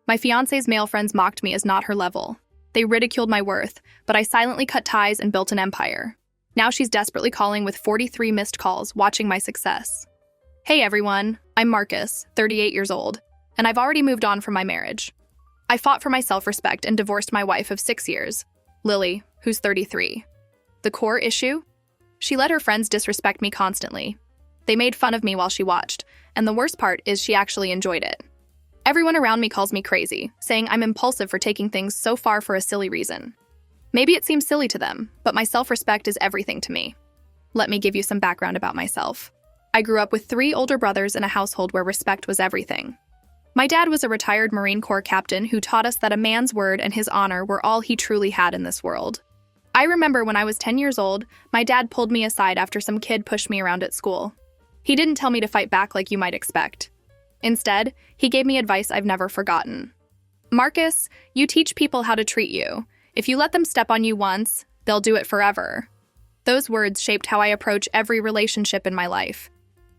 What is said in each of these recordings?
My fiancé's male friends mocked me as not her level. They ridiculed my worth, but I silently cut ties and built an empire. Now she's desperately calling with 43 missed calls, watching my success. Hey everyone, I'm Marcus, 38 years old, and I've already moved on from my marriage. I fought for my self-respect and divorced my wife of 6 years, Lily, who's 33. The core issue? She let her friends disrespect me constantly. They made fun of me while she watched, and the worst part is she actually enjoyed it. Everyone around me calls me crazy, saying I'm impulsive for taking things so far for a silly reason. Maybe it seems silly to them, but my self-respect is everything to me. Let me give you some background about myself. I grew up with 3 older brothers in a household where respect was everything. My dad was a retired Marine Corps captain who taught us that a man's word and his honor were all he truly had in this world. I remember when I was 10 years old, my dad pulled me aside after some kid pushed me around at school. He didn't tell me to fight back like you might expect. Instead, he gave me advice I've never forgotten. Marcus, you teach people how to treat you. If you let them step on you once, they'll do it forever. Those words shaped how I approach every relationship in my life.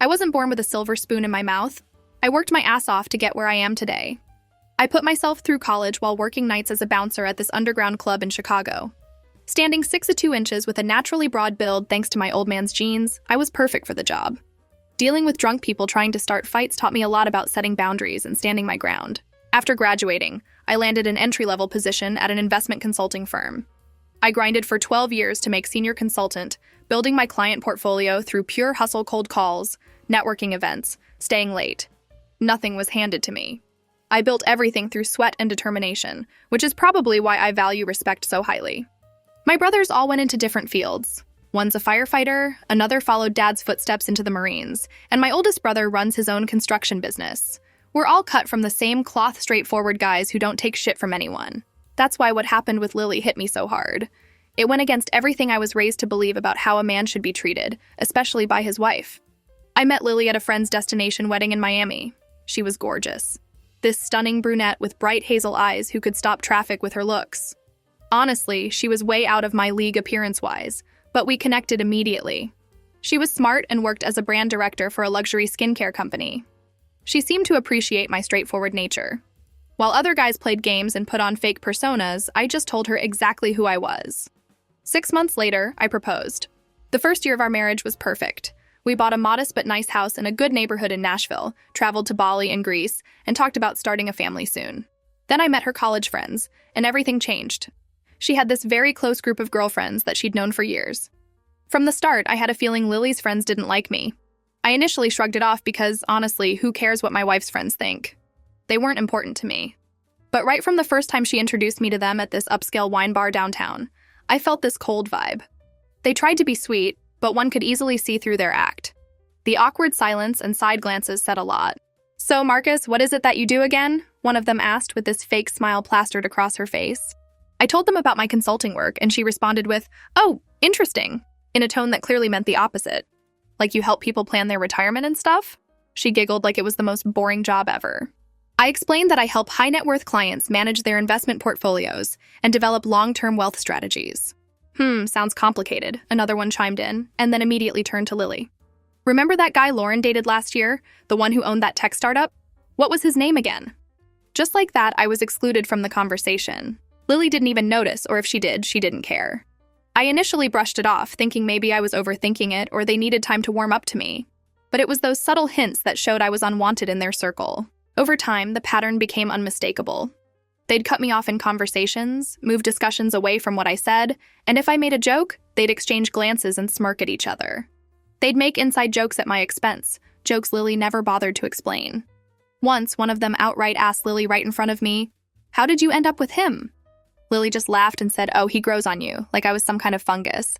I wasn't born with a silver spoon in my mouth. I worked my ass off to get where I am today. I put myself through college while working nights as a bouncer at this underground club in Chicago. Standing 6'2" with a naturally broad build thanks to my old man's genes, I was perfect for the job. Dealing with drunk people trying to start fights taught me a lot about setting boundaries and standing my ground. After graduating, I landed an entry-level position at an investment consulting firm. I grinded for 12 years to make senior consultant, building my client portfolio through pure hustle cold calls, networking events, staying late. Nothing was handed to me. I built everything through sweat and determination, which is probably why I value respect so highly. My brothers all went into different fields. One's a firefighter, another followed Dad's footsteps into the Marines, and my oldest brother runs his own construction business. We're all cut from the same cloth, straightforward guys who don't take shit from anyone. That's why what happened with Lily hit me so hard. It went against everything I was raised to believe about how a man should be treated, especially by his wife. I met Lily at a friend's destination wedding in Miami. She was gorgeous. This stunning brunette with bright hazel eyes who could stop traffic with her looks. Honestly, she was way out of my league appearance-wise, but we connected immediately. She was smart and worked as a brand director for a luxury skincare company. She seemed to appreciate my straightforward nature. While other guys played games and put on fake personas, I just told her exactly who I was. 6 months later, I proposed. The first year of our marriage was perfect. We bought a modest but nice house in a good neighborhood in Nashville, traveled to Bali and Greece, and talked about starting a family soon. Then I met her college friends, and everything changed. She had this very close group of girlfriends that she'd known for years. From the start, I had a feeling Lily's friends didn't like me. I initially shrugged it off because, honestly, who cares what my wife's friends think? They weren't important to me. But right from the first time she introduced me to them at this upscale wine bar downtown, I felt this cold vibe. They tried to be sweet, but one could easily see through their act. The awkward silence and side glances said a lot. "So, Marcus, what is it that you do again?" one of them asked with this fake smile plastered across her face. I told them about my consulting work, and she responded with, "Oh, interesting," in a tone that clearly meant the opposite. "Like you help people plan their retirement and stuff?" She giggled like it was the most boring job ever. I explained that I help high-net-worth clients manage their investment portfolios and develop long-term wealth strategies. Sounds complicated," another one chimed in, and then immediately turned to Lily. "Remember that guy Lauren dated last year? The one who owned that tech startup? What was his name again?" Just like that, I was excluded from the conversation. Lily didn't even notice, or if she did, she didn't care. I initially brushed it off, thinking maybe I was overthinking it or they needed time to warm up to me. But it was those subtle hints that showed I was unwanted in their circle. Over time, the pattern became unmistakable. They'd cut me off in conversations, move discussions away from what I said, and if I made a joke, they'd exchange glances and smirk at each other. They'd make inside jokes at my expense, jokes Lily never bothered to explain. Once, one of them outright asked Lily right in front of me, "How did you end up with him?" Lily just laughed and said, "Oh, he grows on you," like I was some kind of fungus.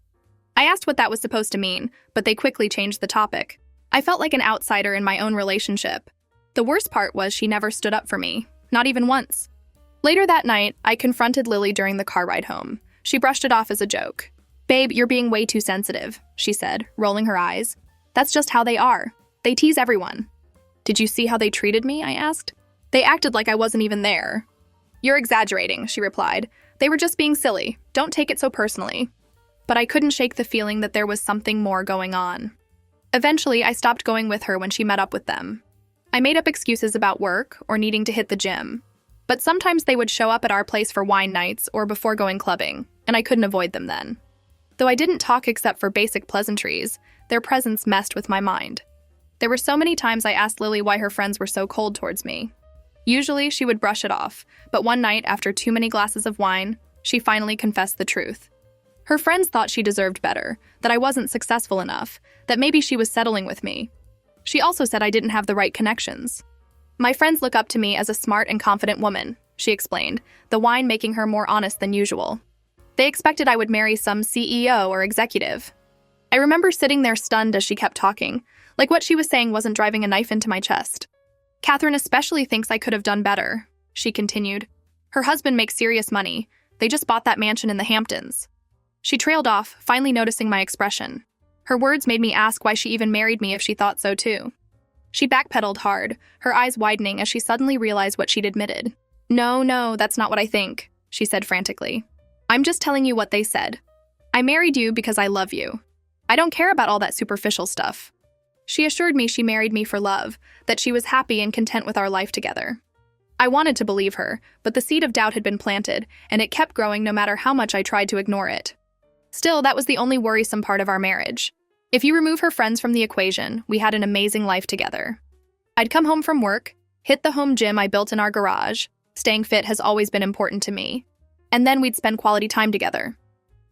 I asked what that was supposed to mean, but they quickly changed the topic. I felt like an outsider in my own relationship. The worst part was she never stood up for me, not even once. Later that night, I confronted Lily during the car ride home. She brushed it off as a joke. "Babe, you're being way too sensitive," she said, rolling her eyes. "That's just how they are. They tease everyone." "Did you see how they treated me?" I asked. "They acted like I wasn't even there." "You're exaggerating," she replied. "They were just being silly. Don't take it so personally." But I couldn't shake the feeling that there was something more going on. Eventually, I stopped going with her when she met up with them. I made up excuses about work or needing to hit the gym. But sometimes they would show up at our place for wine nights or before going clubbing, and I couldn't avoid them then. Though I didn't talk except for basic pleasantries, their presence messed with my mind. There were so many times I asked Lily why her friends were so cold towards me. Usually, she would brush it off, but one night, after too many glasses of wine, she finally confessed the truth. Her friends thought she deserved better, that I wasn't successful enough, that maybe she was settling with me. She also said I didn't have the right connections. My friends look up to me as a smart and confident woman, she explained, the wine making her more honest than usual. They expected I would marry some CEO or executive. I remember sitting there stunned as she kept talking, like what she was saying wasn't driving a knife into my chest. Catherine especially thinks I could have done better, she continued. Her husband makes serious money. They just bought that mansion in the Hamptons. She trailed off, finally noticing my expression. Her words made me ask why she even married me if she thought so too. She backpedaled hard, her eyes widening as she suddenly realized what she'd admitted. No, that's not what I think, she said frantically. I'm just telling you what they said. I married you because I love you. I don't care about all that superficial stuff. She assured me she married me for love, that she was happy and content with our life together. I wanted to believe her, but the seed of doubt had been planted, and it kept growing no matter how much I tried to ignore it. Still, that was the only worrisome part of our marriage. If you remove her friends from the equation, we had an amazing life together. I'd come home from work, hit the home gym I built in our garage. Staying fit has always been important to me. And then we'd spend quality time together.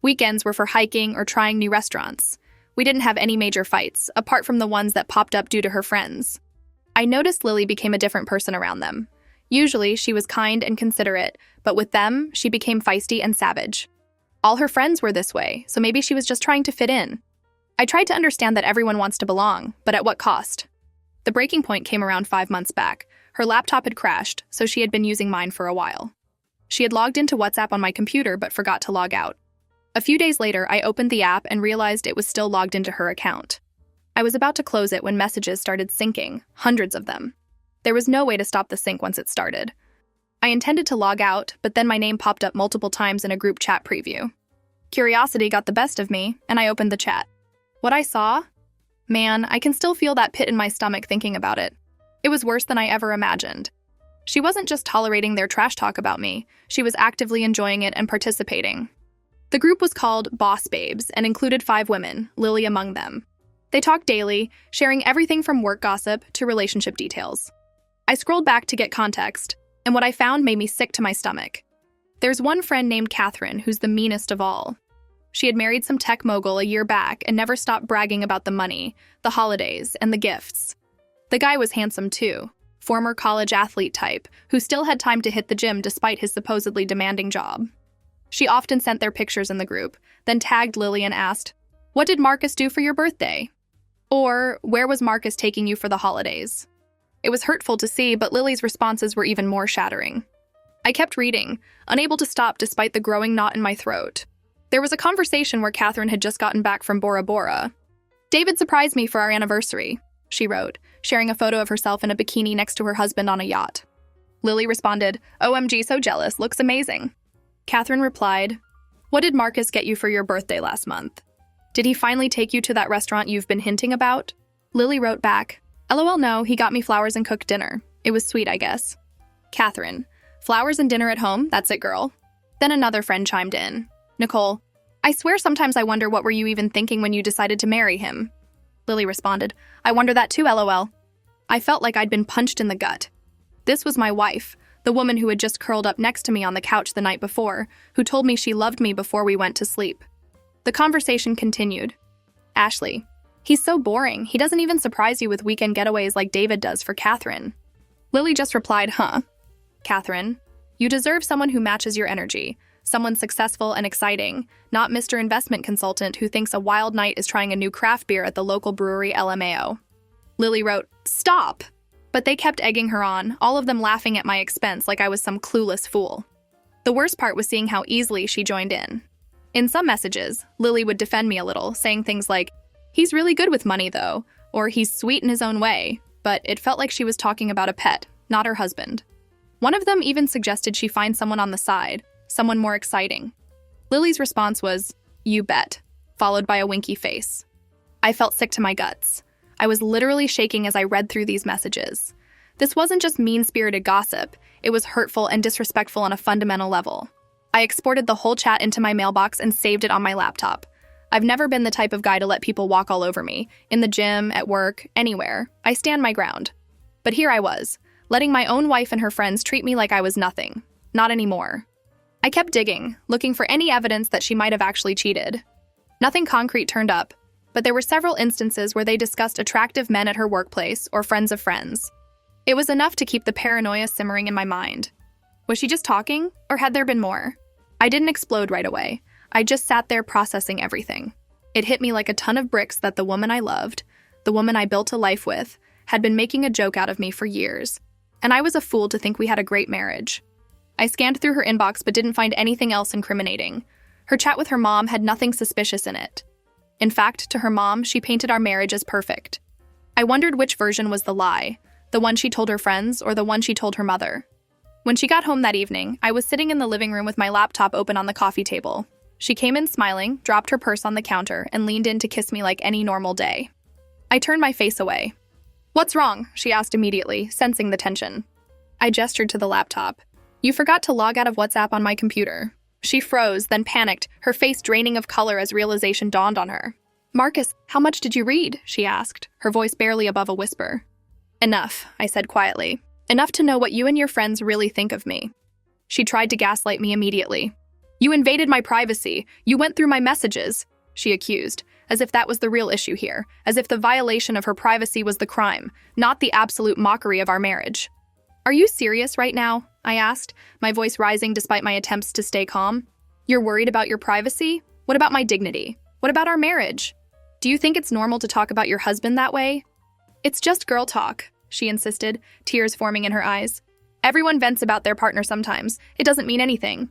Weekends were for hiking or trying new restaurants. We didn't have any major fights, apart from the ones that popped up due to her friends. I noticed Lily became a different person around them. Usually, she was kind and considerate, but with them, she became feisty and savage. All her friends were this way, so maybe she was just trying to fit in. I tried to understand that everyone wants to belong, but at what cost? The breaking point came around 5 months back. Her laptop had crashed, so she had been using mine for a while. She had logged into WhatsApp on my computer but forgot to log out. A few days later, I opened the app and realized it was still logged into her account. I was about to close it when messages started syncing, hundreds of them. There was no way to stop the sync once it started. I intended to log out, but then my name popped up multiple times in a group chat preview. Curiosity got the best of me, and I opened the chat. What I saw? Man, I can still feel that pit in my stomach thinking about it. It was worse than I ever imagined. She wasn't just tolerating their trash talk about me, she was actively enjoying it and participating. The group was called Boss Babes and included 5 women, Lily among them. They talked daily, sharing everything from work gossip to relationship details. I scrolled back to get context, and what I found made me sick to my stomach. There's one friend named Catherine who's the meanest of all. She had married some tech mogul a year back and never stopped bragging about the money, the holidays, and the gifts. The guy was handsome too, former college athlete type, who still had time to hit the gym despite his supposedly demanding job. She often sent their pictures in the group, then tagged Lily and asked, "What did Marcus do for your birthday?" Or, "Where was Marcus taking you for the holidays?" It was hurtful to see, but Lily's responses were even more shattering. I kept reading, unable to stop despite the growing knot in my throat. There was a conversation where Catherine had just gotten back from Bora Bora. "David surprised me for our anniversary," she wrote, sharing a photo of herself in a bikini next to her husband on a yacht. Lily responded, "OMG, so jealous, looks amazing." Catherine replied, "What did Marcus get you for your birthday last month? Did he finally take you to that restaurant you've been hinting about?" Lily wrote back, "LOL, no, he got me flowers and cooked dinner. It was sweet, I guess." Catherine, "Flowers and dinner at home? That's it, girl." Then another friend chimed in. Nicole, "I swear sometimes I wonder what were you even thinking when you decided to marry him." Lily responded, "I wonder that too, LOL." I felt like I'd been punched in the gut. This was my wife, the woman who had just curled up next to me on the couch the night before, who told me she loved me before we went to sleep. The conversation continued. "Ashley, he's so boring. He doesn't even surprise you with weekend getaways like David does for Catherine." Lily just replied, "Huh." Catherine, "You deserve someone who matches your energy, someone successful and exciting, not Mr. Investment Consultant who thinks a wild night is trying a new craft beer at the local brewery LMAO. Lily wrote, "Stop!" But they kept egging her on, all of them laughing at my expense like I was some clueless fool. The worst part was seeing how easily she joined in. In some messages, Lily would defend me a little, saying things like, "He's really good with money, though," or "He's sweet in his own way," but it felt like she was talking about a pet, not her husband. One of them even suggested she find someone on the side, someone more exciting. Lily's response was, "You bet," followed by a winky face. I felt sick to my guts. I was literally shaking as I read through these messages. This wasn't just mean-spirited gossip, it was hurtful and disrespectful on a fundamental level. I exported the whole chat into my mailbox and saved it on my laptop. I've never been the type of guy to let people walk all over me, in the gym, at work, anywhere. I stand my ground. But here I was, letting my own wife and her friends treat me like I was nothing. Not anymore. I kept digging, looking for any evidence that she might have actually cheated. Nothing concrete turned up, but there were several instances where they discussed attractive men at her workplace or friends of friends. It was enough to keep the paranoia simmering in my mind. Was she just talking, or had there been more? I didn't explode right away. I just sat there processing everything. It hit me like a ton of bricks that the woman I loved, the woman I built a life with, had been making a joke out of me for years. And I was a fool to think we had a great marriage. I scanned through her inbox but didn't find anything else incriminating. Her chat with her mom had nothing suspicious in it. In fact, to her mom, she painted our marriage as perfect. I wondered which version was the lie, the one she told her friends or the one she told her mother. When she got home that evening, I was sitting in the living room with my laptop open on the coffee table. She came in smiling, dropped her purse on the counter, and leaned in to kiss me like any normal day. I turned my face away. "What's wrong?" she asked immediately, sensing the tension. I gestured to the laptop. "You forgot to log out of WhatsApp on my computer." She froze, then panicked, her face draining of color as realization dawned on her. "Marcus, how much did you read?" she asked, her voice barely above a whisper. "Enough," I said quietly. "Enough to know what you and your friends really think of me." She tried to gaslight me immediately. "You invaded my privacy. You went through my messages," she accused, as if that was the real issue here, as if the violation of her privacy was the crime, not the absolute mockery of our marriage. "Are you serious right now?" I asked, my voice rising despite my attempts to stay calm. "You're worried about your privacy? What about my dignity? What about our marriage? Do you think it's normal to talk about your husband that way?" "It's just girl talk," she insisted, tears forming in her eyes. "Everyone vents about their partner sometimes. It doesn't mean anything."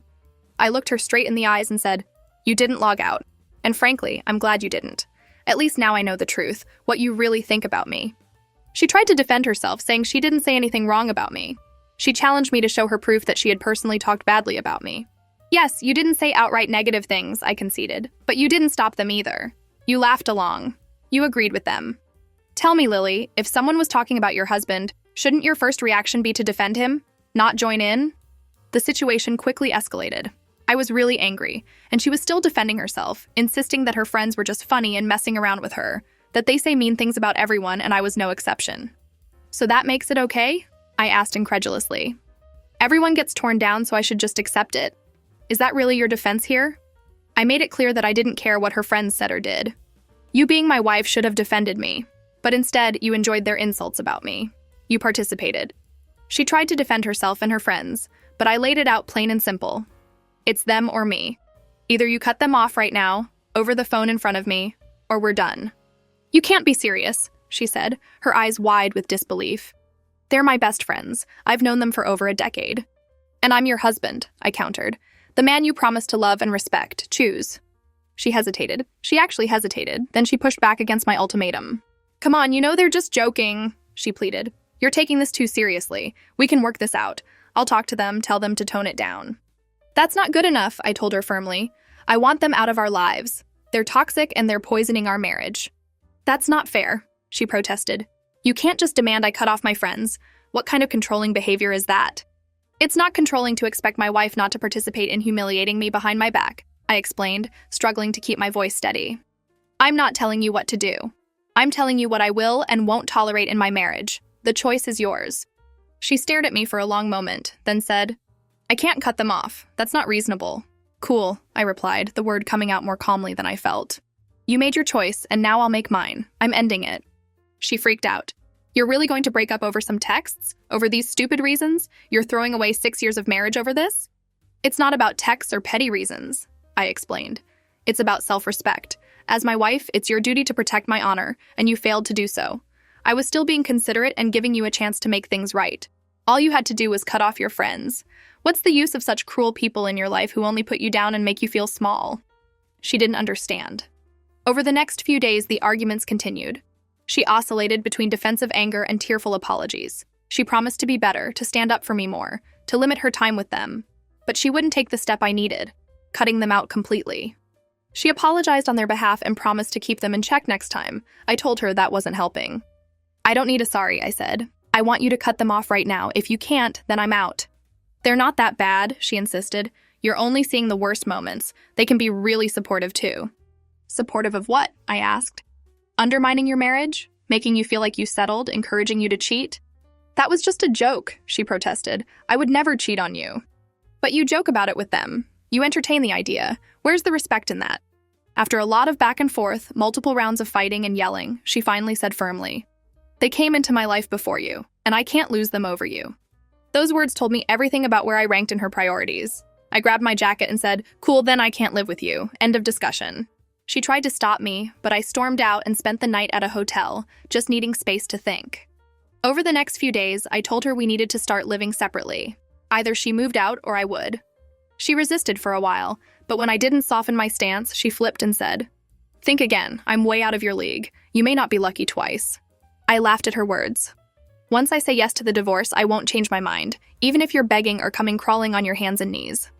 I looked her straight in the eyes and said, "You didn't log out. And frankly, I'm glad you didn't. At least now I know the truth, what you really think about me." She tried to defend herself, saying she didn't say anything wrong about me. She challenged me to show her proof that she had personally talked badly about me. "Yes, you didn't say outright negative things," I conceded, "but you didn't stop them either. You laughed along. You agreed with them. Tell me, Lily, if someone was talking about your husband, shouldn't your first reaction be to defend him? Not join in?" The situation quickly escalated. I was really angry, and she was still defending herself, insisting that her friends were just funny and messing around with her, that they say mean things about everyone and I was no exception. "So that makes it okay?" I asked incredulously. "Everyone gets torn down, so I should just accept it. Is that really your defense here?" I made it clear that I didn't care what her friends said or did. "You being my wife should have defended me, but instead you enjoyed their insults about me. You participated." She tried to defend herself and her friends, but I laid it out plain and simple. It's them or me. Either you cut them off right now, over the phone in front of me, or we're done. "You can't be serious," she said, her eyes wide with disbelief. "They're my best friends. I've known them for over a decade." "And I'm your husband," I countered. "The man you promised to love and respect. Choose." She hesitated. She actually hesitated. Then she pushed back against my ultimatum. "Come on, you know they're just joking," she pleaded. "You're taking this too seriously. We can work this out. I'll talk to them, tell them to tone it down." "That's not good enough," I told her firmly. "I want them out of our lives. They're toxic and they're poisoning our marriage." "That's not fair," she protested. "You can't just demand I cut off my friends. What kind of controlling behavior is that?" "It's not controlling to expect my wife not to participate in humiliating me behind my back," I explained, struggling to keep my voice steady. "I'm not telling you what to do. I'm telling you what I will and won't tolerate in my marriage. The choice is yours." She stared at me for a long moment, then said, "I can't cut them off. That's not reasonable." "Cool," I replied, the word coming out more calmly than I felt. "You made your choice, and now I'll make mine. I'm ending it." She freaked out. "You're really going to break up over some texts? Over these stupid reasons? You're throwing away 6 years of marriage over this?" "It's not about texts or petty reasons," I explained. "It's about self-respect. As my wife, it's your duty to protect my honor, and you failed to do so. I was still being considerate and giving you a chance to make things right. All you had to do was cut off your friends. What's the use of such cruel people in your life who only put you down and make you feel small?" She didn't understand. Over the next few days, the arguments continued. She oscillated between defensive anger and tearful apologies. She promised to be better, to stand up for me more, to limit her time with them. But she wouldn't take the step I needed, cutting them out completely. She apologized on their behalf and promised to keep them in check next time. I told her that wasn't helping. "I don't need a sorry," I said. I want you to cut them off right now. If you can't, then I'm out. They're not that bad, she insisted. You're only seeing the worst moments. They can be really supportive too. Supportive of what? I asked. Undermining your marriage? Making you feel like you settled? Encouraging you to cheat? That was just a joke, she protested. I would never cheat on you. But you joke about it with them. You entertain the idea. Where's the respect in that? After a lot of back and forth, multiple rounds of fighting and yelling, she finally said firmly, They came into my life before you, and I can't lose them over you. Those words told me everything about where I ranked in her priorities. I grabbed my jacket and said, Cool, then I can't live with you. End of discussion. She tried to stop me, but I stormed out and spent the night at a hotel, just needing space to think. Over the next few days, I told her we needed to start living separately. Either she moved out or I would. She resisted for a while, but when I didn't soften my stance, she flipped and said, Think again, I'm way out of your league. You may not be lucky twice. I laughed at her words. Once I say yes to the divorce, I won't change my mind, even if you're begging or coming crawling on your hands and knees.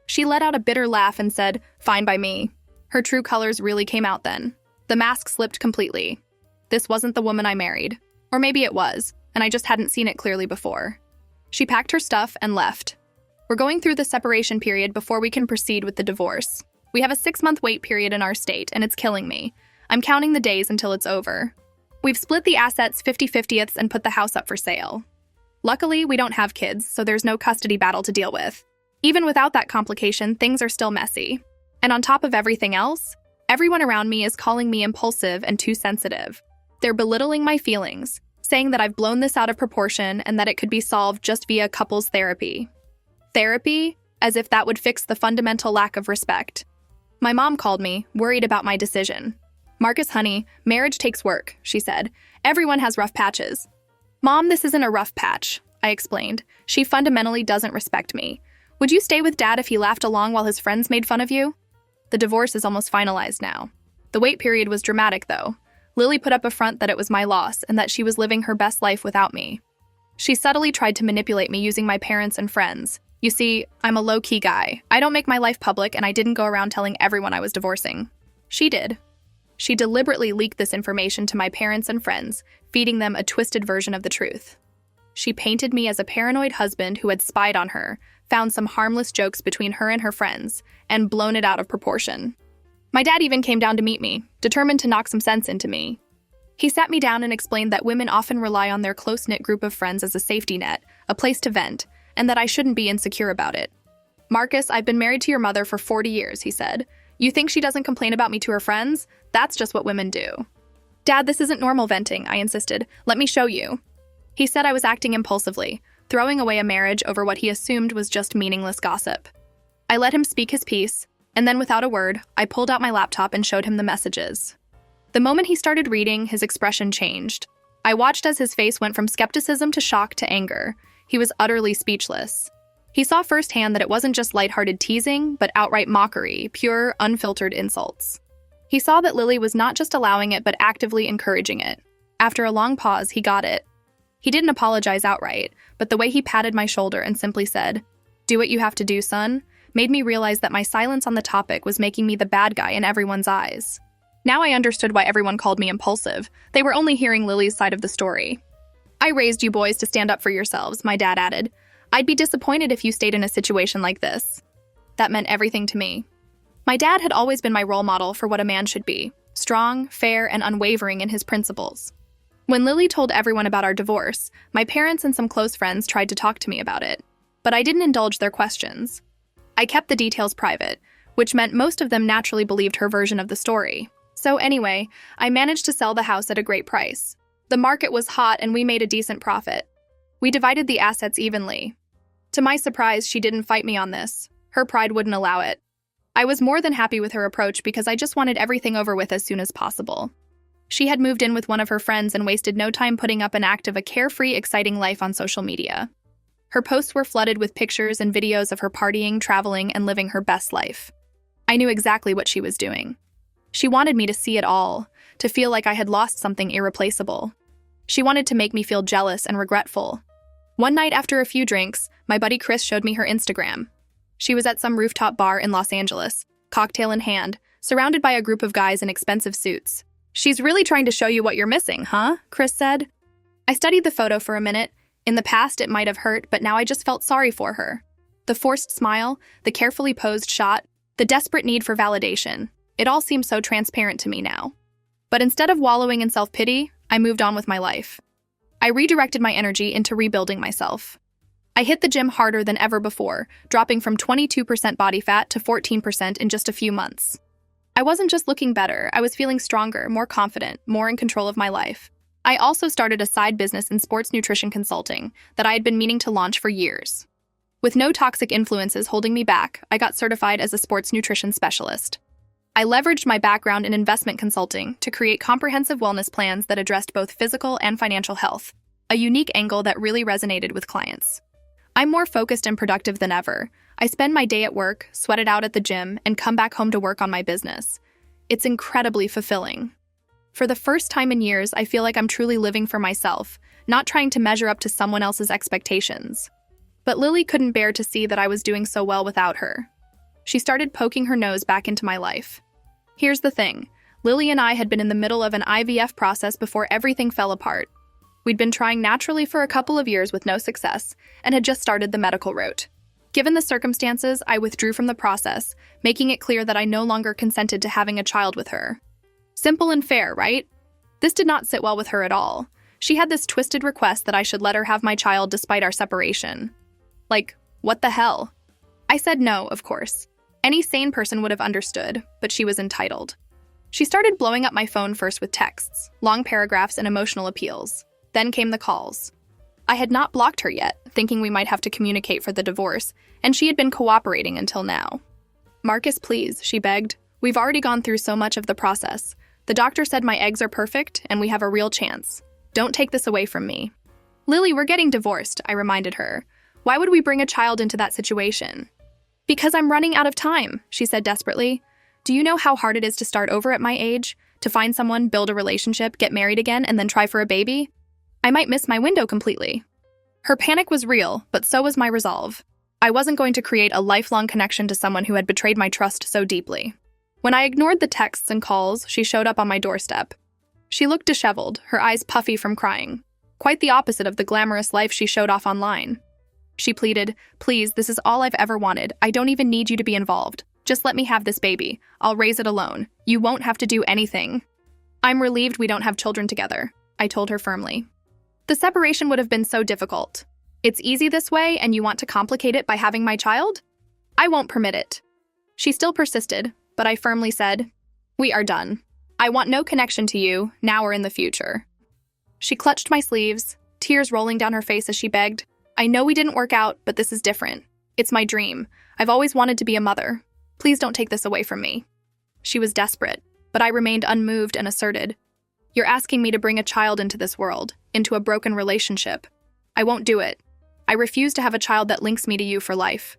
She let out a bitter laugh and said, Fine by me. Her true colors really came out then. The mask slipped completely. This wasn't the woman I married. Or maybe it was, and I just hadn't seen it clearly before. She packed her stuff and left. We're going through the separation period before we can proceed with the divorce. We have a 6-month wait period in our state, and it's killing me. I'm counting the days until it's over. We've split the assets 50-50ths and put the house up for sale. Luckily, we don't have kids, so there's no custody battle to deal with. Even without that complication, things are still messy. And on top of everything else, everyone around me is calling me impulsive and too sensitive. They're belittling my feelings, saying that I've blown this out of proportion and that it could be solved just via couples therapy. Therapy? As if that would fix the fundamental lack of respect. My mom called me, worried about my decision. Marcus, honey, marriage takes work, she said. Everyone has rough patches. Mom, this isn't a rough patch, I explained. She fundamentally doesn't respect me. Would you stay with Dad if he laughed along while his friends made fun of you? The divorce is almost finalized now. The wait period was dramatic, though. Lily put up a front that it was my loss and that she was living her best life without me. She subtly tried to manipulate me using my parents and friends. You see, I'm a low-key guy. I don't make my life public, and I didn't go around telling everyone I was divorcing. She did. She deliberately leaked this information to my parents and friends, feeding them a twisted version of the truth. She painted me as a paranoid husband who had spied on her, found some harmless jokes between her and her friends, and blown it out of proportion. My dad even came down to meet me, determined to knock some sense into me. He sat me down and explained that women often rely on their close-knit group of friends as a safety net, a place to vent, and that I shouldn't be insecure about it. Marcus, I've been married to your mother for 40 years, he said. You think she doesn't complain about me to her friends? That's just what women do. Dad, this isn't normal venting, I insisted. Let me show you. He said I was acting impulsively, throwing away a marriage over what he assumed was just meaningless gossip. I let him speak his piece, and then without a word, I pulled out my laptop and showed him the messages. The moment he started reading, his expression changed. I watched as his face went from skepticism to shock to anger. He was utterly speechless. He saw firsthand that it wasn't just lighthearted teasing, but outright mockery, pure, unfiltered insults. He saw that Lily was not just allowing it, but actively encouraging it. After a long pause, he got it. He didn't apologize outright, but the way he patted my shoulder and simply said, "Do what you have to do, son," made me realize that my silence on the topic was making me the bad guy in everyone's eyes. Now I understood why everyone called me impulsive. They were only hearing Lily's side of the story. I raised you boys to stand up for yourselves, my dad added. I'd be disappointed if you stayed in a situation like this. That meant everything to me. My dad had always been my role model for what a man should be, strong, fair, and unwavering in his principles. When Lily told everyone about our divorce, my parents and some close friends tried to talk to me about it, but I didn't indulge their questions. I kept the details private, which meant most of them naturally believed her version of the story. So anyway, I managed to sell the house at a great price. The market was hot and we made a decent profit. We divided the assets evenly. To my surprise, she didn't fight me on this. Her pride wouldn't allow it. I was more than happy with her approach because I just wanted everything over with as soon as possible. She had moved in with one of her friends and wasted no time putting up an act of a carefree, exciting life on social media. Her posts were flooded with pictures and videos of her partying, traveling, and living her best life. I knew exactly what she was doing. She wanted me to see it all, to feel like I had lost something irreplaceable. She wanted to make me feel jealous and regretful. One night after a few drinks, my buddy Chris showed me her Instagram. She was at some rooftop bar in Los Angeles, cocktail in hand, surrounded by a group of guys in expensive suits. "She's really trying to show you what you're missing, huh?" Chris said. I studied the photo for a minute. In the past, it might have hurt, but now I just felt sorry for her. The forced smile, the carefully posed shot, the desperate need for validation. It all seemed so transparent to me now. But instead of wallowing in self-pity, I moved on with my life. I redirected my energy into rebuilding myself. I hit the gym harder than ever before, dropping from 22% body fat to 14% in just a few months. I wasn't just looking better, I was feeling stronger, more confident, more in control of my life. I also started a side business in sports nutrition consulting that I had been meaning to launch for years. With no toxic influences holding me back, I got certified as a sports nutrition specialist. I leveraged my background in investment consulting to create comprehensive wellness plans that addressed both physical and financial health, a unique angle that really resonated with clients. I'm more focused and productive than ever. I spend my day at work, sweat it out at the gym, and come back home to work on my business. It's incredibly fulfilling. For the first time in years, I feel like I'm truly living for myself, not trying to measure up to someone else's expectations. But Lily couldn't bear to see that I was doing so well without her. She started poking her nose back into my life. Here's the thing. Lily and I had been in the middle of an IVF process before everything fell apart. We'd been trying naturally for a couple of years with no success, and had just started the medical route. Given the circumstances, I withdrew from the process, making it clear that I no longer consented to having a child with her. Simple and fair, right? This did not sit well with her at all. She had this twisted request that I should let her have my child despite our separation. Like, what the hell? I said no, of course. Any sane person would have understood, but she was entitled. She started blowing up my phone first with texts, long paragraphs, and emotional appeals. Then came the calls. I had not blocked her yet, thinking we might have to communicate for the divorce, and she had been cooperating until now. "Marcus, please," she begged. "We've already gone through so much of the process. The doctor said my eggs are perfect, and we have a real chance. Don't take this away from me." "Lily, we're getting divorced," I reminded her. "Why would we bring a child into that situation?" "Because I'm running out of time," she said desperately. "Do you know how hard it is to start over at my age? To find someone, build a relationship, get married again, and then try for a baby? I might miss my window completely." Her panic was real, but so was my resolve. I wasn't going to create a lifelong connection to someone who had betrayed my trust so deeply. When I ignored the texts and calls, she showed up on my doorstep. She looked disheveled, her eyes puffy from crying. Quite the opposite of the glamorous life she showed off online. She pleaded, "Please, this is all I've ever wanted. I don't even need you to be involved. Just let me have this baby. I'll raise it alone. You won't have to do anything." "I'm relieved we don't have children together," I told her firmly. "The separation would have been so difficult. It's easy this way, and you want to complicate it by having my child? I won't permit it." She still persisted, but I firmly said, "We are done. I want no connection to you, now or in the future." She clutched my sleeves, tears rolling down her face as she begged, "I know we didn't work out, but this is different. It's my dream. I've always wanted to be a mother. Please don't take this away from me." She was desperate, but I remained unmoved and asserted, "You're asking me to bring a child into this world, into a broken relationship. I won't do it. I refuse to have a child that links me to you for life."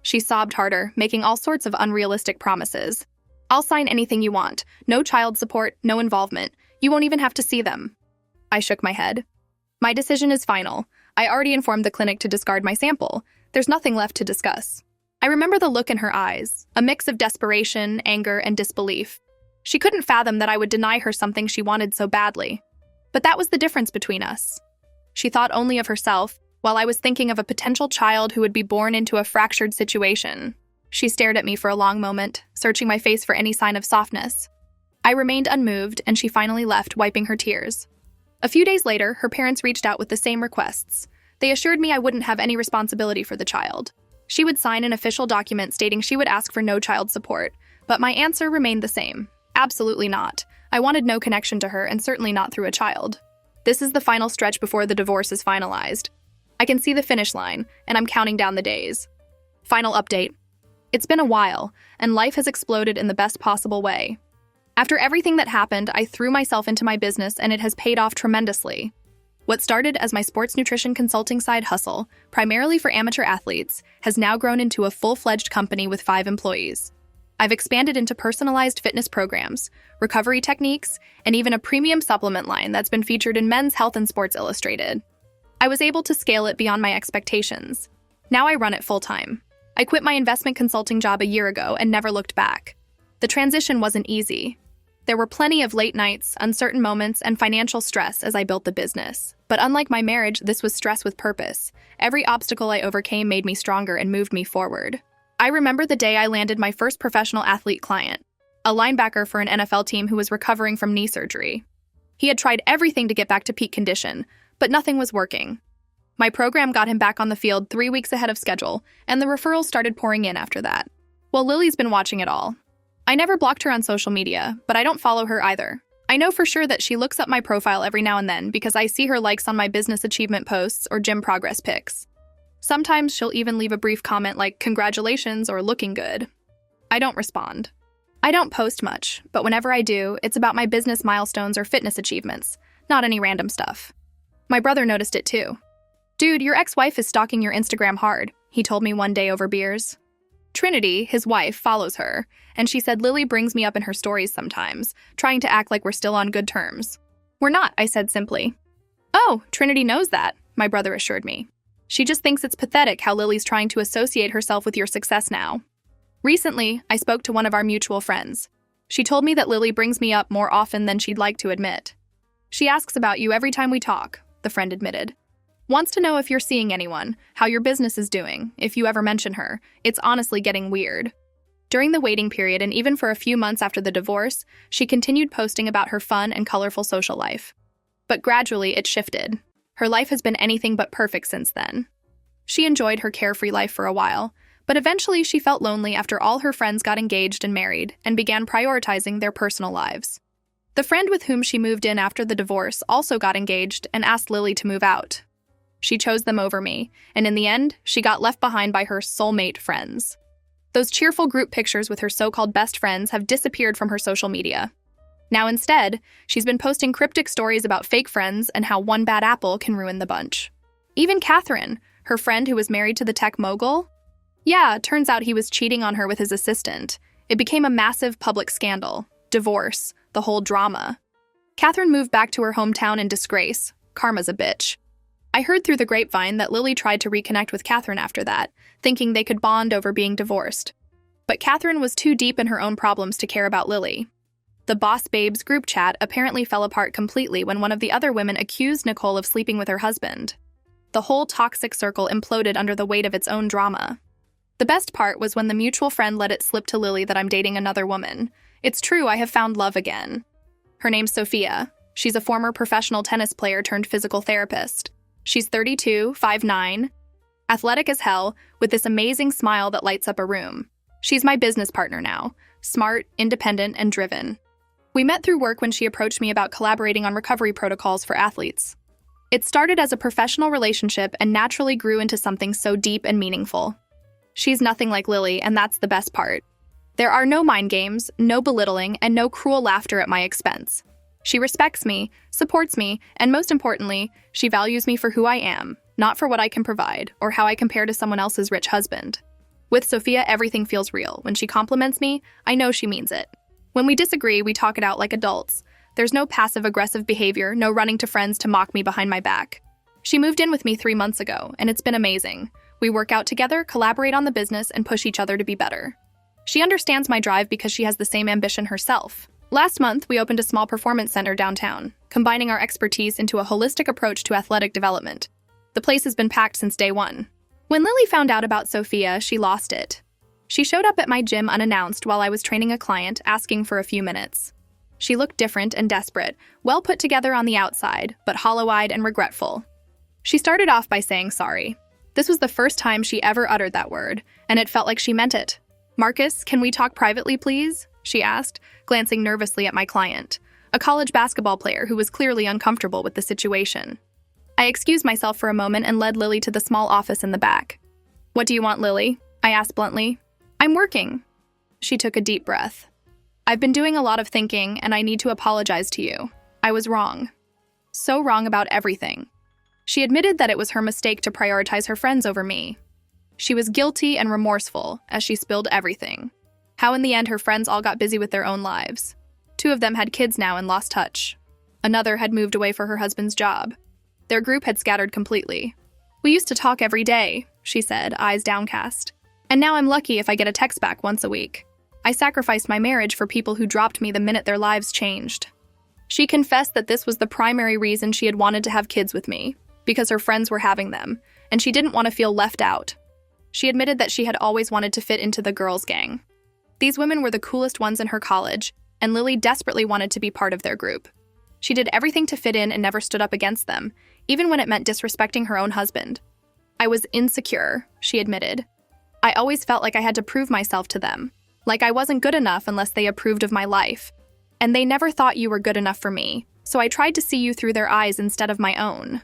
She sobbed harder, making all sorts of unrealistic promises. "I'll sign anything you want. No child support, no involvement. You won't even have to see them." I shook my head. "My decision is final. I already informed the clinic to discard my sample. There's nothing left to discuss." I remember the look in her eyes, a mix of desperation, anger, and disbelief. She couldn't fathom that I would deny her something she wanted so badly. But that was the difference between us. She thought only of herself, while I was thinking of a potential child who would be born into a fractured situation. She stared at me for a long moment, searching my face for any sign of softness. I remained unmoved, and she finally left, wiping her tears. A few days later, her parents reached out with the same requests. They assured me I wouldn't have any responsibility for the child. She would sign an official document stating she would ask for no child support, but my answer remained the same. Absolutely not. I wanted no connection to her, and certainly not through a child. This is the final stretch before the divorce is finalized. I can see the finish line, and I'm counting down the days. Final update. It's been a while, and life has exploded in the best possible way. After everything that happened, I threw myself into my business, and it has paid off tremendously. What started as my sports nutrition consulting side hustle, primarily for amateur athletes, has now grown into a full-fledged company with 5 employees. I've expanded into personalized fitness programs, recovery techniques, and even a premium supplement line that's been featured in Men's Health and Sports Illustrated. I was able to scale it beyond my expectations. Now I run it full-time. I quit my investment consulting job a year ago and never looked back. The transition wasn't easy. There were plenty of late nights, uncertain moments, and financial stress as I built the business. But unlike my marriage, this was stress with purpose. Every obstacle I overcame made me stronger and moved me forward. I remember the day I landed my first professional athlete client, a linebacker for an NFL team who was recovering from knee surgery. He had tried everything to get back to peak condition, but nothing was working. My program got him back on the field 3 weeks ahead of schedule, and the referrals started pouring in after that. Well, Lily's been watching it all. I never blocked her on social media, but I don't follow her either. I know for sure that she looks up my profile every now and then because I see her likes on my business achievement posts or gym progress pics. Sometimes she'll even leave a brief comment like, "Congratulations" or "Looking good." I don't respond. I don't post much, but whenever I do, it's about my business milestones or fitness achievements, not any random stuff. My brother noticed it too. "Dude, your ex-wife is stalking your Instagram hard," he told me one day over beers. Trinity, his wife, follows her, and she said Lily brings me up in her stories sometimes, trying to act like we're still on good terms. "We're not," I said simply. "Oh, Trinity knows that," my brother assured me. "She just thinks it's pathetic how Lily's trying to associate herself with your success now." Recently, I spoke to one of our mutual friends. She told me that Lily brings me up more often than she'd like to admit. "She asks about you every time we talk," the friend admitted. "Wants to know if you're seeing anyone, how your business is doing, if you ever mention her. It's honestly getting weird." During the waiting period and even for a few months after the divorce, she continued posting about her fun and colorful social life. But gradually, it shifted. Her life has been anything but perfect since then. She enjoyed her carefree life for a while, but eventually she felt lonely after all her friends got engaged and married and began prioritizing their personal lives. The friend with whom she moved in after the divorce also got engaged and asked Lily to move out. She chose them over me, and in the end, she got left behind by her soulmate friends. Those cheerful group pictures with her so-called best friends have disappeared from her social media. Now instead, she's been posting cryptic stories about fake friends and how one bad apple can ruin the bunch. Even Catherine, her friend who was married to the tech mogul? Yeah, turns out he was cheating on her with his assistant. It became a massive public scandal. Divorce, the whole drama. Catherine moved back to her hometown in disgrace. Karma's a bitch. I heard through the grapevine that Lily tried to reconnect with Catherine after that, thinking they could bond over being divorced. But Catherine was too deep in her own problems to care about Lily. The Boss Babes group chat apparently fell apart completely when one of the other women accused Nicole of sleeping with her husband. The whole toxic circle imploded under the weight of its own drama. The best part was when the mutual friend let it slip to Lily that I'm dating another woman. It's true, I have found love again. Her name's Sophia. She's a former professional tennis player turned physical therapist. She's 32, 5'9", athletic as hell, with this amazing smile that lights up a room. She's my business partner now, smart, independent, and driven. We met through work when she approached me about collaborating on recovery protocols for athletes. It started as a professional relationship and naturally grew into something so deep and meaningful. She's nothing like Lily, and that's the best part. There are no mind games, no belittling, and no cruel laughter at my expense. She respects me, supports me, and most importantly, she values me for who I am, not for what I can provide or how I compare to someone else's rich husband. With Sophia, everything feels real. When she compliments me, I know she means it. When we disagree, we talk it out like adults. There's no passive-aggressive behavior, no running to friends to mock me behind my back. She moved in with me 3 months ago, and it's been amazing. We work out together, collaborate on the business, and push each other to be better. She understands my drive because she has the same ambition herself. Last month, we opened a small performance center downtown, combining our expertise into a holistic approach to athletic development. The place has been packed since day one. When Lily found out about Sophia, she lost it. She showed up at my gym unannounced while I was training a client, asking for a few minutes. She looked different and desperate, well put together on the outside, but hollow-eyed and regretful. She started off by saying sorry. This was the first time she ever uttered that word, and it felt like she meant it. "Marcus, can we talk privately, please?" she asked, glancing nervously at my client, a college basketball player who was clearly uncomfortable with the situation. I excused myself for a moment and led Lily to the small office in the back. "What do you want, Lily?" I asked bluntly. "I'm working." She took a deep breath. "I've been doing a lot of thinking, and I need to apologize to you. I was wrong. So wrong about everything." She admitted that it was her mistake to prioritize her friends over me. She was guilty and remorseful as she spilled everything. How in the end her friends all got busy with their own lives. 2 of them had kids now and lost touch. Another had moved away for her husband's job. Their group had scattered completely. "We used to talk every day," she said, eyes downcast. "And now I'm lucky if I get a text back once a week." I sacrificed my marriage for people who dropped me the minute their lives changed. She confessed that this was the primary reason she had wanted to have kids with me, because her friends were having them, and she didn't want to feel left out. She admitted that she had always wanted to fit into the girls' gang. These women were the coolest ones in her college, and Lily desperately wanted to be part of their group. She did everything to fit in and never stood up against them, even when it meant disrespecting her own husband. I was insecure, she admitted. I always felt like I had to prove myself to them, like I wasn't good enough unless they approved of my life. And they never thought you were good enough for me, so I tried to see you through their eyes instead of my own.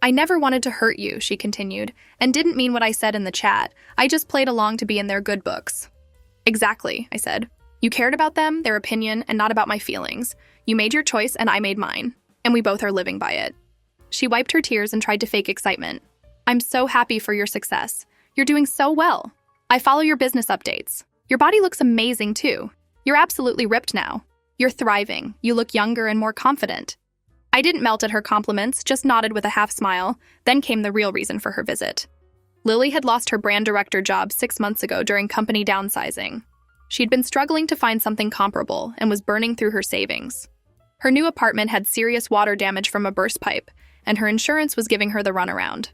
I never wanted to hurt you, she continued, and didn't mean what I said in the chat. I just played along to be in their good books. Exactly, I said. You cared about them, their opinion, and not about my feelings. You made your choice and I made mine, and we both are living by it. She wiped her tears and tried to fake excitement. I'm so happy for your success. You're doing so well. I follow your business updates. Your body looks amazing too. You're absolutely ripped now. You're thriving. You look younger and more confident. I didn't melt at her compliments, just nodded with a half smile. Then came the real reason for her visit. Lily had lost her brand director job 6 months ago during company downsizing. She'd been struggling to find something comparable and was burning through her savings. Her new apartment had serious water damage from a burst pipe, and her insurance was giving her the runaround.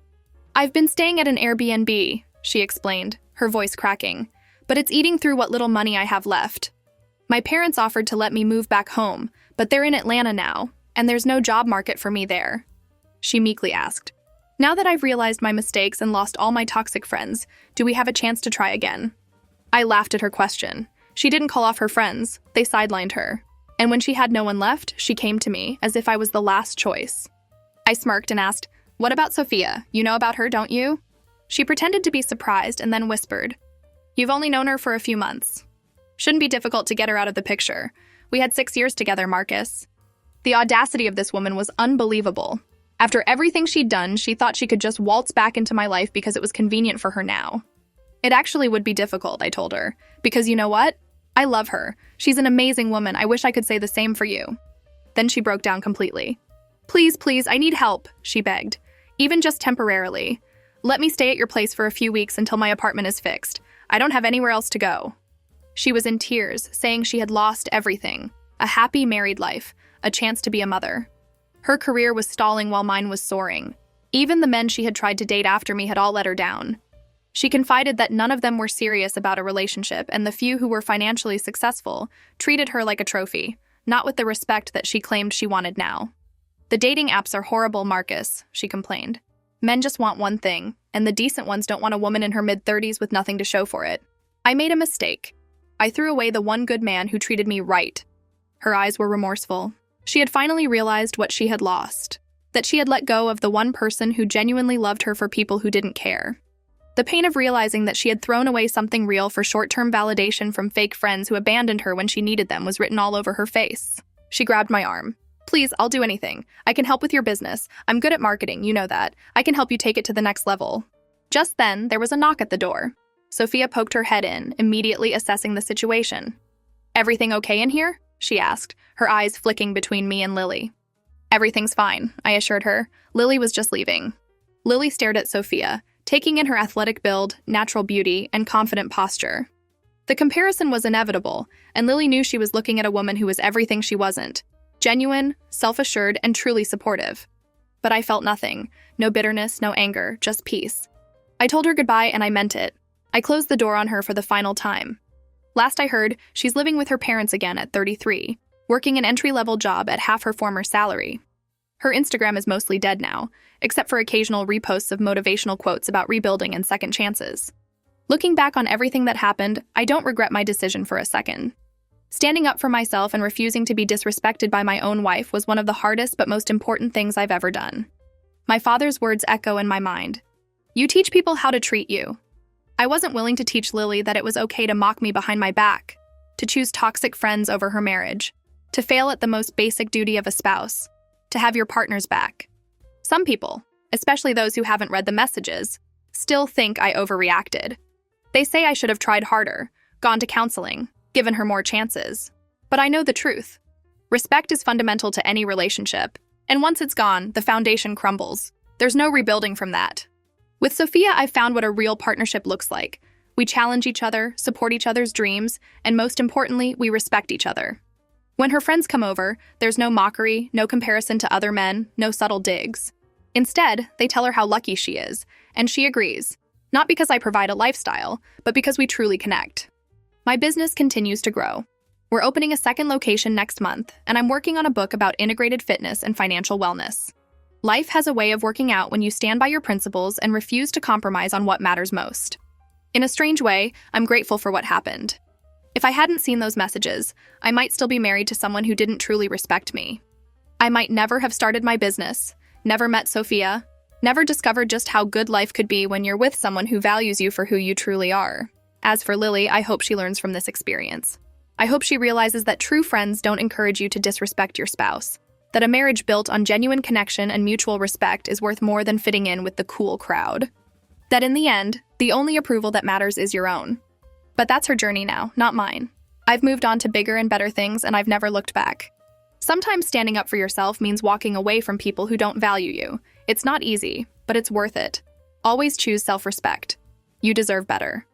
I've been staying at an Airbnb, she explained, her voice cracking, but it's eating through what little money I have left. My parents offered to let me move back home, but they're in Atlanta now, and there's no job market for me there. She meekly asked, now that I've realized my mistakes and lost all my toxic friends, do we have a chance to try again? I laughed at her question. She didn't call off her friends, they sidelined her. And when she had no one left, she came to me, as if I was the last choice. I smirked and asked, what about Sophia? You know about her, don't you? She pretended to be surprised and then whispered, you've only known her for a few months. Shouldn't be difficult to get her out of the picture. We had 6 years together, Marcus. The audacity of this woman was unbelievable. After everything she'd done, she thought she could just waltz back into my life because it was convenient for her now. It actually would be difficult, I told her, because you know what? I love her. She's an amazing woman. I wish I could say the same for you. Then she broke down completely. Please, please, I need help, she begged. Even just temporarily. Let me stay at your place for a few weeks until my apartment is fixed. I don't have anywhere else to go. She was in tears, saying she had lost everything. A happy married life, a chance to be a mother. Her career was stalling while mine was soaring. Even the men she had tried to date after me had all let her down. She confided that none of them were serious about a relationship, and the few who were financially successful treated her like a trophy, not with the respect that she claimed she wanted now. The dating apps are horrible, Marcus, she complained. Men just want one thing, and the decent ones don't want a woman in her mid-30s with nothing to show for it. I made a mistake. I threw away the one good man who treated me right. Her eyes were remorseful. She had finally realized what she had lost, that she had let go of the one person who genuinely loved her for people who didn't care. The pain of realizing that she had thrown away something real for short-term validation from fake friends who abandoned her when she needed them was written all over her face. She grabbed my arm. Please, I'll do anything. I can help with your business. I'm good at marketing, you know that. I can help you take it to the next level. Just then, there was a knock at the door. Sophia poked her head in, immediately assessing the situation. Everything okay in here? She asked, her eyes flicking between me and Lily. Everything's fine, I assured her. Lily was just leaving. Lily stared at Sophia, taking in her athletic build, natural beauty, and confident posture. The comparison was inevitable, and Lily knew she was looking at a woman who was everything she wasn't. Genuine, self-assured, and truly supportive. But I felt nothing. No bitterness, no anger, just peace. I told her goodbye and I meant it. I closed the door on her for the final time. Last I heard, she's living with her parents again at 33, working an entry-level job at half her former salary. Her Instagram is mostly dead now, except for occasional reposts of motivational quotes about rebuilding and second chances. Looking back on everything that happened, I don't regret my decision for a second. Standing up for myself and refusing to be disrespected by my own wife was one of the hardest but most important things I've ever done. My father's words echo in my mind. You teach people how to treat you. I wasn't willing to teach Lily that it was okay to mock me behind my back, to choose toxic friends over her marriage, to fail at the most basic duty of a spouse, to have your partner's back. Some people, especially those who haven't read the messages, still think I overreacted. They say I should have tried harder, gone to counseling, given her more chances. But I know the truth. Respect is fundamental to any relationship, and once it's gone, the foundation crumbles. There's no rebuilding from that. With Sophia, I found what a real partnership looks like. We challenge each other, support each other's dreams, and most importantly, we respect each other. When her friends come over, there's no mockery, no comparison to other men, no subtle digs. Instead, they tell her how lucky she is, and she agrees. Not because I provide a lifestyle, but because we truly connect. My business continues to grow. We're opening a second location next month, and I'm working on a book about integrated fitness and financial wellness. Life has a way of working out when you stand by your principles and refuse to compromise on what matters most. In a strange way, I'm grateful for what happened. If I hadn't seen those messages, I might still be married to someone who didn't truly respect me. I might never have started my business, never met Sophia, never discovered just how good life could be when you're with someone who values you for who you truly are. As for Lily, I hope she learns from this experience. I hope she realizes that true friends don't encourage you to disrespect your spouse, that a marriage built on genuine connection and mutual respect is worth more than fitting in with the cool crowd. That in the end, the only approval that matters is your own. But that's her journey now, not mine. I've moved on to bigger and better things, and I've never looked back. Sometimes standing up for yourself means walking away from people who don't value you. It's not easy, but it's worth it. Always choose self-respect. You deserve better.